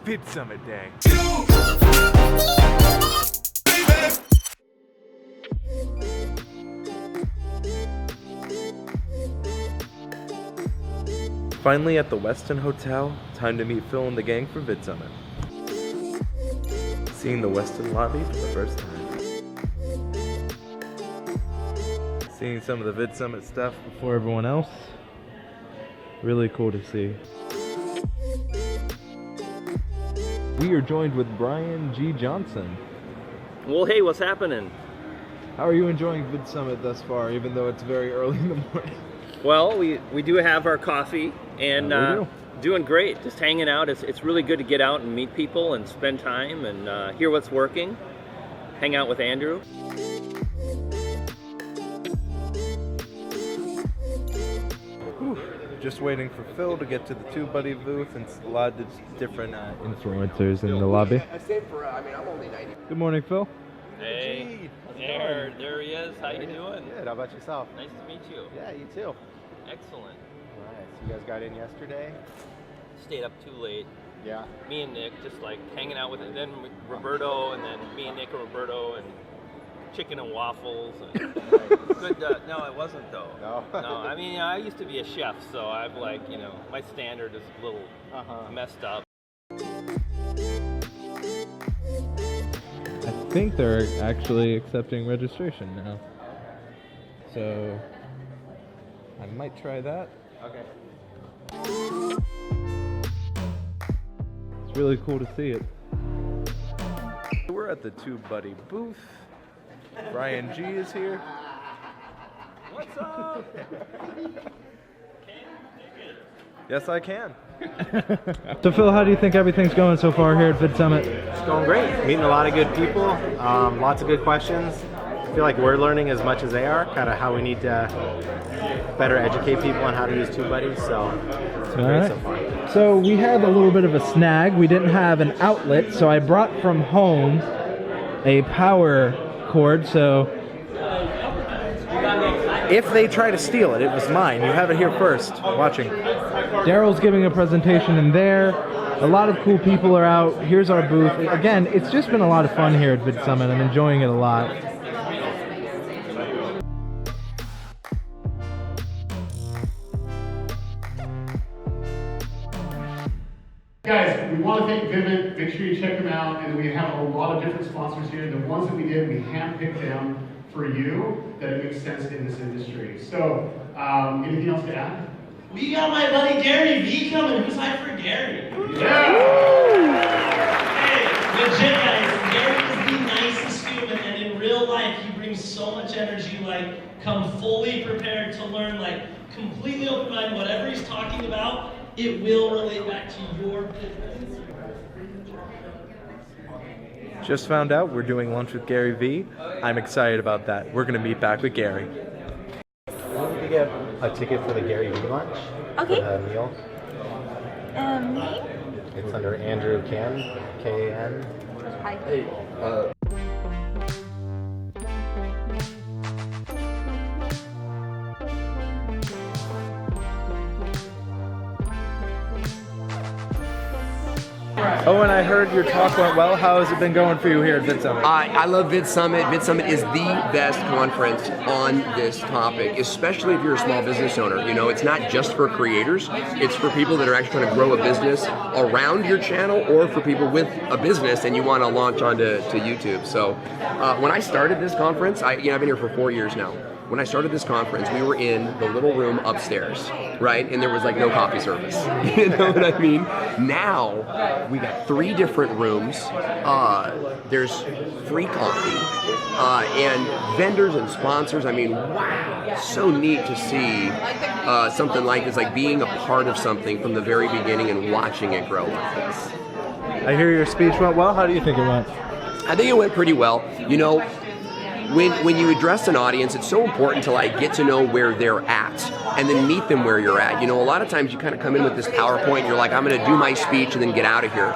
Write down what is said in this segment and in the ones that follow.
Vidsummit Day. Finally at the Westin Hotel, time to meet Phil and the gang for Vidsummit. Seeing the Westin lobby for the first time. Seeing some of the Vidsummit stuff before everyone else. Really cool to see. We are joined with Brian G. Johnson. Well, hey, what's happening? How are you enjoying Vidsummit thus far, even though it's very early in the morning? Well, we do have our coffee and doing great. Just hanging out. It's really good to get out and meet people and spend time and hear what's working. Hang out with Andrew. Whew. Just waiting for Phil to get to the TubeBuddy booth and a lot of different influencers in the lobby. I'm only 90. Good morning, Phil. Hey, there he is. How you doing? Good. How about yourself? Nice to meet you. Yeah, you too. Excellent. Nice. You guys got in yesterday? Stayed up too late. Yeah. Me and Nick just like hanging out with it. Then Roberto, and then me and Nick and Roberto, and chicken and waffles. And good. No, it wasn't though. No. No. I mean, I used to be a chef, so I've like, my standard is a little messed up. I think they're actually accepting registration now. So I might try that. Okay. It's really cool to see it. We're at the TubeBuddy booth. Brian G is here. What's up? Yes, I can. So Phil, how do you think everything's going so far here at Vidsummit? It's going great. Meeting a lot of good people. Lots of good questions. I feel like we're learning as much as they are, kind of how we need to better educate people on how to use TubeBuddy. So it's been great so far. So we had a little bit of a snag. We didn't have an outlet, so I brought from home a power cord. So If they try to steal it, it was mine. You have it here first, watching. Daryl's giving a presentation in there. A lot of cool people are out. Here's our booth. Again, it's just been a lot of fun here at Vidsummit. I'm enjoying it a lot. Guys, we want to thank Vivint. Make sure you check them out. And we have a lot of different sponsors here. The ones that we did, we handpicked them for you, that it makes sense in this industry. So, anything else to add? We got my buddy GaryVee coming. Who's hyped for Gary? Yeah! Hey, legit guys, Gary is the nicest human, and in real life, he brings so much energy, like, come fully prepared to learn, like, completely open-minded, whatever he's talking about, it will relate back to your business. Just found out we're doing lunch with Gary V. I'm excited about that. We're going to meet back with Gary. I need to get a ticket for the GaryVee lunch. Okay. For the meal. Name? It's under Andrew Kan, K-A-N. Hi. Oh, and I heard your talk went well. How has it been going for you here at Vidsummit? I love Vidsummit. Vidsummit is the best conference on this topic, especially if you're a small business owner. You know, it's not just for creators. It's for people that are actually trying to grow a business around your channel, or for people with a business and you want to launch onto YouTube. So when I started this conference, I've been here for 4 years now. When I started this conference, we were in the little room upstairs, right? And there was like no coffee service. You know what I mean? Now, we got 3 different rooms. There's free coffee and vendors and sponsors. I mean, wow, so neat to see something like this, like being a part of something from the very beginning and watching it grow like this. I hear your speech went well. How do you think it went? I think it went pretty well. You know, when you address an audience, it's so important to like get to know where they're at and then meet them where you're at. You know, a lot of times you kind of come in with this PowerPoint and you're like, I'm going to do my speech and then get out of here.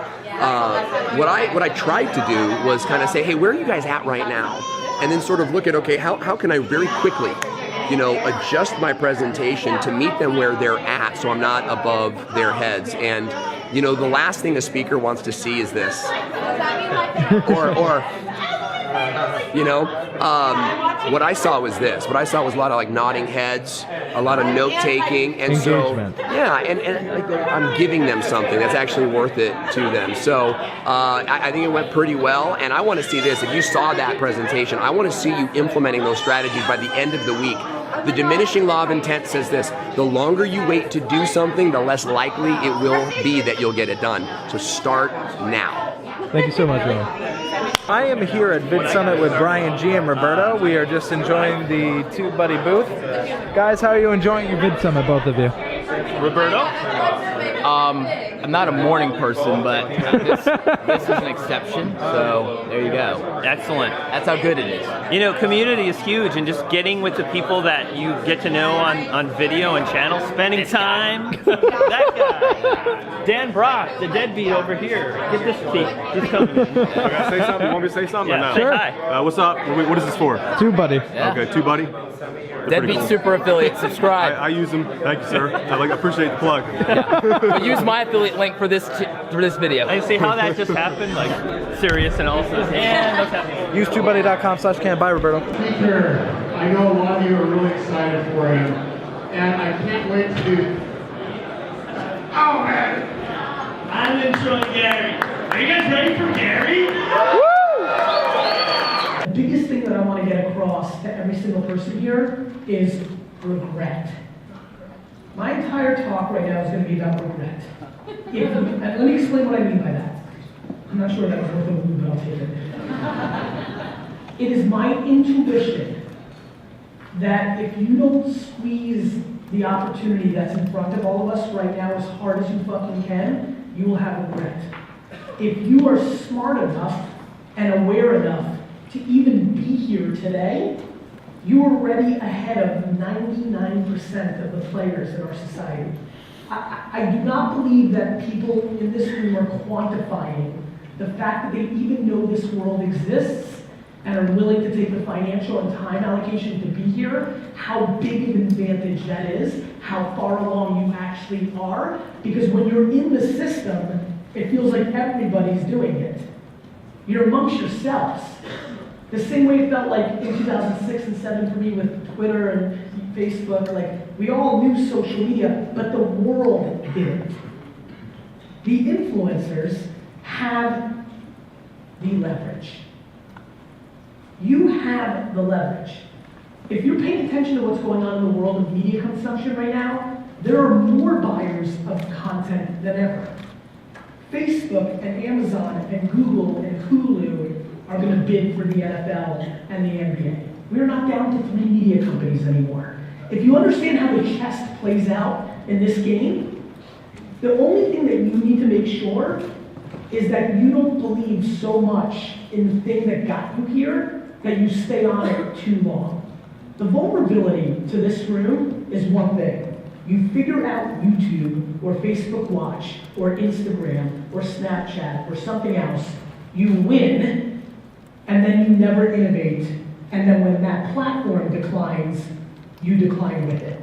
What I tried to do was kind of say, hey, where are you guys at right now? And then sort of look at, okay, how can I very quickly adjust my presentation to meet them where they're at, so I'm not above their heads. And the last thing a speaker wants to see is this, what I saw was this. What I saw was a lot of like nodding heads, a lot of note taking, and engagement. So yeah, and like I'm giving them something that's actually worth it to them. So I think it went pretty well, and I want to see this. If you saw that presentation, I want to see you implementing those strategies by the end of the week. The diminishing law of intent says this: the longer you wait to do something, the less likely it will be that you'll get it done. So start now. Thank you so much, Roman. I am here at Vidsummit with Brian G and Roberto. We are just enjoying the TubeBuddy booth. Guys, how are you enjoying your Vidsummit, both of you? Roberto? I'm not a morning person, but this is an exception, so there you go. Excellent. That's how good it is. Community is huge, and just getting with the people that you get to know on video and channel, spending time. That guy. Dan Brock, the deadbeat over here. Get this peek. He's coming. I gotta say something? You want me to say something? Yeah, or no? say hi. What's up? What is this for? TubeBuddy. Yeah. Okay, TubeBuddy. Deadbeat cool. Super Affiliate, subscribe. I use them. Thank you, sir. I appreciate the plug. But use my affiliate link for this video. And see how that just happened? Like, serious and also, and what's happening? Use TubeBuddy.com/can. Bye, Roberto. Speaker, I know a lot of you are really excited for him, and I can't wait to. Oh man! I'm enjoying Gary. Are you guys ready for Gary? The biggest thing that I want to get across to every single person here is regret. My entire talk right now is going to be about regret. And let me explain what I mean by that. I'm not sure that was worth a move, but I'll take it. It is my intuition that if you don't squeeze the opportunity that's in front of all of us right now as hard as you fucking can, you will have regret. If you are smart enough and aware enough to even be here today, you are already ahead of 99% of the players in our society. I do not believe that people in this room are quantifying the fact that they even know this world exists and are willing to take the financial and time allocation to be here, how big of an advantage that is, how far along you actually are, because when you're in the system, it feels like everybody's doing it. You're amongst yourselves. The same way it felt like in 2006 and 2007 for me with Twitter and Facebook, like we all knew social media, but the world didn't. The influencers have the leverage. You have the leverage. If you're paying attention to what's going on in the world of media consumption right now, there are more buyers of content than ever. Facebook and Amazon and Google and Hulu are going to bid for the NFL and the NBA. We're not down to 3 media companies anymore. If you understand how the chess plays out in this game, the only thing that you need to make sure is that you don't believe so much in the thing that got you here that you stay on it too long. The vulnerability to this room is one thing. You figure out YouTube or Facebook Watch or Instagram or Snapchat or something else, you win, and then you never innovate. And then when that platform declines, you decline with it.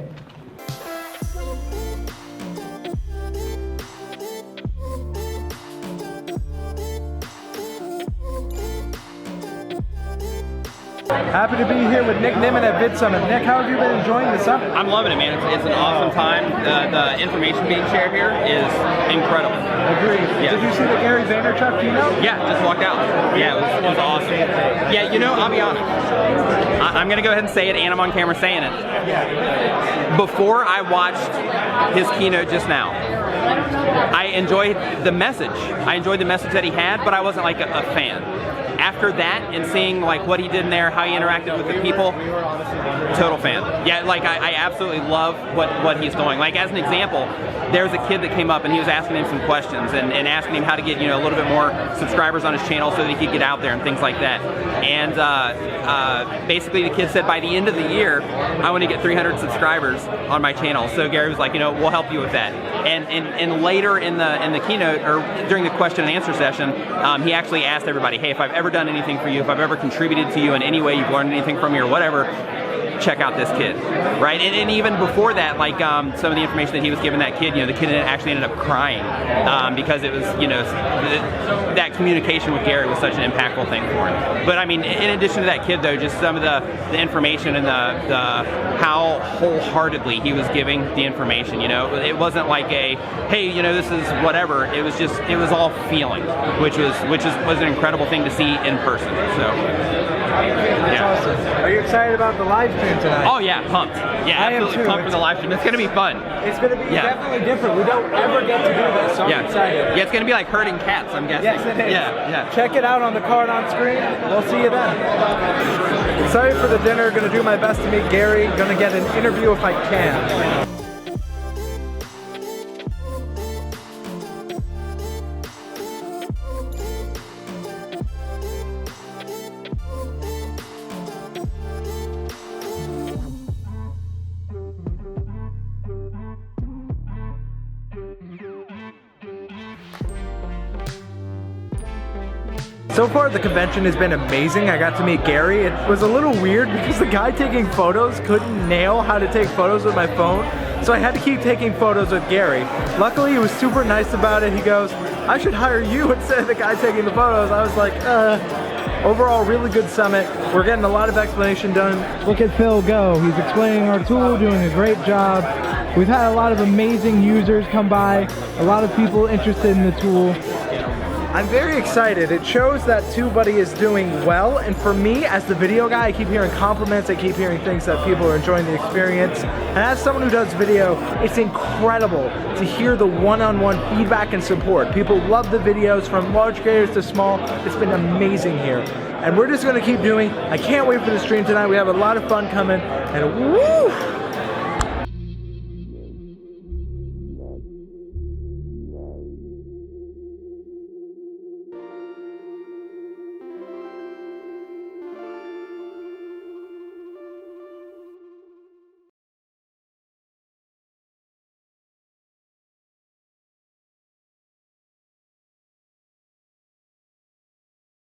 Happy to be here with Nick Nimmin at Vidsummit. Nick, how have you been enjoying the summit? I'm loving it, man. It's an awesome time. The information being shared here is incredible. Agreed. Yeah. Did you see the Gary Vaynerchuk keynote? Yeah, just walked out. Yeah, it was awesome. Yeah, I'll be honest. I'm going to go ahead and say it, and I'm on camera saying it. Before I watched his keynote just now, I enjoyed the message. I enjoyed the message that he had, but I wasn't like a fan. After that, and seeing like what he did in there, how he interacted with the people, total fan. Yeah, like I absolutely love what he's doing. Like as an example, there's a kid that came up and he was asking him some questions and asking him how to get a little bit more subscribers on his channel so that he could get out there and things like that. And basically the kid said by the end of the year, I want to get 300 subscribers on my channel. So Gary was like, we'll help you with that. And later in the keynote, or during the question and answer session, he actually asked everybody, hey, if I've ever done anything for you, if I've ever contributed to you in any way, you've learned anything from me or whatever, check out this kid, right? And even before that, like some of the information that he was giving that kid, you know, the kid actually ended up crying because it was, you know, that communication with Gary was such an impactful thing for him. But I mean, in addition to that kid though, just some of the information and the how wholeheartedly he was giving the information, you know, it wasn't like a, hey, you know, this is whatever. It was just, it was all feeling, which was an incredible thing to see in person. So. That's awesome. Are you excited about the live stream tonight? Oh yeah, pumped. Yeah, absolutely pumped for the live stream. It's gonna be fun. It's gonna be definitely different. We don't ever get to do this, so I'm excited. Yeah, it's gonna be like herding cats, I'm guessing. Yes, it is. Yeah. Check it out on the card on screen. We'll see you then. Excited for the dinner. Gonna do my best to meet Gary. Gonna get an interview if I can. So far, the convention has been amazing. I got to meet Gary. It was a little weird because the guy taking photos couldn't nail how to take photos with my phone, so I had to keep taking photos with Gary. Luckily, he was super nice about it. He goes, I should hire you instead of the guy taking the photos. I was like, Overall, really good summit. We're getting a lot of explanation done. Look at Phil go. He's explaining our tool, doing a great job. We've had a lot of amazing users come by, a lot of people interested in the tool. I'm very excited. It shows that TubeBuddy is doing well, and for me, as the video guy, I keep hearing compliments, I keep hearing things that people are enjoying the experience. And as someone who does video, it's incredible to hear the one-on-one feedback and support. People love the videos, from large creators to small. It's been amazing here. And we're just gonna keep doing. I can't wait for the stream tonight. We have a lot of fun coming, and woo!